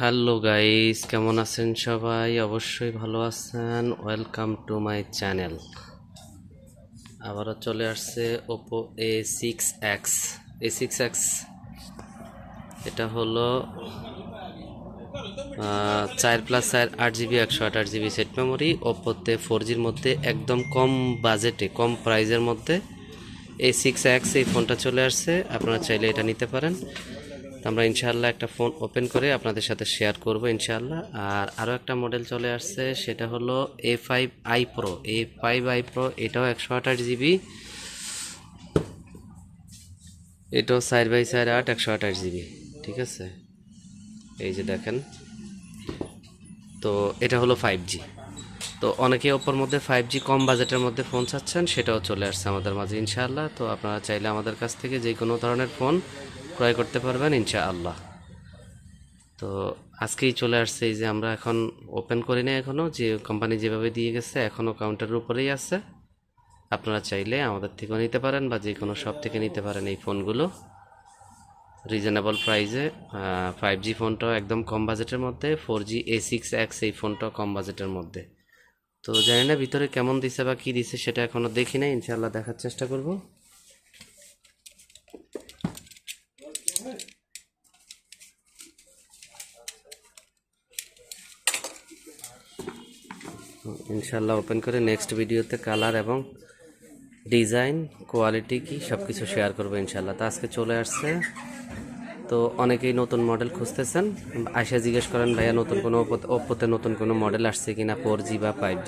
Hello guys, কেমন আছেন সবাই? অবশ্যই ভালো আছেন। Welcome to my channel. আবারও চলে আসছে ওপো A6X। A6X এটা হলো 4+4 8GB 128GB সেট মেমোরি। ওপোতে 4Gর মধ্যে একদম কম বাজেটে, কম প্রাইজের মধ্যে A6X এই ফোনটা চলে আসছে। আপনারা চাইলে এটা নিতে পারেন। আমরা ইনশাআল্লাহ একটা ফোন ওপেন করে আপনাদের সাথে শেয়ার করব ইনশাআল্লাহ। আর আরও একটা মডেল চলে আসছে, সেটা হলো A5i Pro। A5i Pro এটাও 128GB, এটাও 4x4 128GB। ঠিক আছে, এই যে দেখেন। তো এটা হলো 5G। তো অনেকে ওপোর মধ্যে 5G কম বাজেটের মধ্যে ফোন চাচ্ছেন, সেটাও চলে আসছে আমাদের মাঝে ইনশাআল্লাহ। তো আপনারা চাইলে আমাদের কাছ থেকে যে কোনো ধরনের ফোন ক্রয় করতে পারবেন ইনশাআল্লাহ। তো আজকেই চলে আসছে, এই যে আমরা এখন ওপেন করি না এখনও, যে কোম্পানি যেভাবে দিয়ে গেছে এখনও কাউন্টারের উপরেই আছে। আপনারা চাইলে আমাদের থেকেও নিতে পারেন বা যে কোনো শপ থেকে নিতে পারেন এই ফোনগুলো রিজনেবল প্রাইসে। 5G ফোনটাও একদম কম বাজেটের মধ্যে, 4G A6X এই ফোনটাও কম বাজেটের মধ্যে। তো জানি না ভিতরে কেমন দিছে বা কী দিছে, সেটা এখনও দেখি না, ইনশাআল্লাহ দেখার চেষ্টা করব। ইনশাআল্লাহ ওপেন করে নেক্সট ভিডিওতে কালার এবং ডিজাইন, কোয়ালিটি কি সব কিছু শেয়ার করবো ইনশাআল্লাহ। তো আজকে চলে আসছে। তো অনেকেই নতুন মডেল খুঁজতেছেন, আসে জিজ্ঞেস করেন ভাইয়া নতুন কোনো ওপ্পোতে নতুন কোনো মডেল আসছে কিনা 4G বা 5G।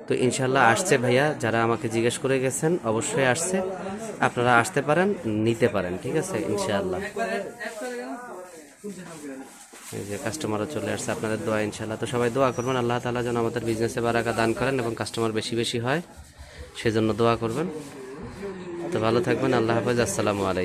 তো ইনশাআল্লাহ আসছে ভাইয়া, যারা আমাকে জিজ্ঞেস করে গেছেন অবশ্যই আসছে। আপনারা আসতে পারেন, নিতে পারেন, ঠিক আছে ইনশাআল্লাহ। এই যে কাস্টমারও চলে আসছে, আপনাদের দোয়া ইনশাআল্লাহ। তো সবাই দোয়া করবেন আল্লাহ তাআলা যেন আমাদের বিজনেসে বারাকা দান করেন এবং কাস্টমার বেশি বেশি হয়, সেজন্য দোয়া করবেন। তো ভালো থাকবেন, আল্লাহ হাফেজ, আসসালামু আলাইকুম।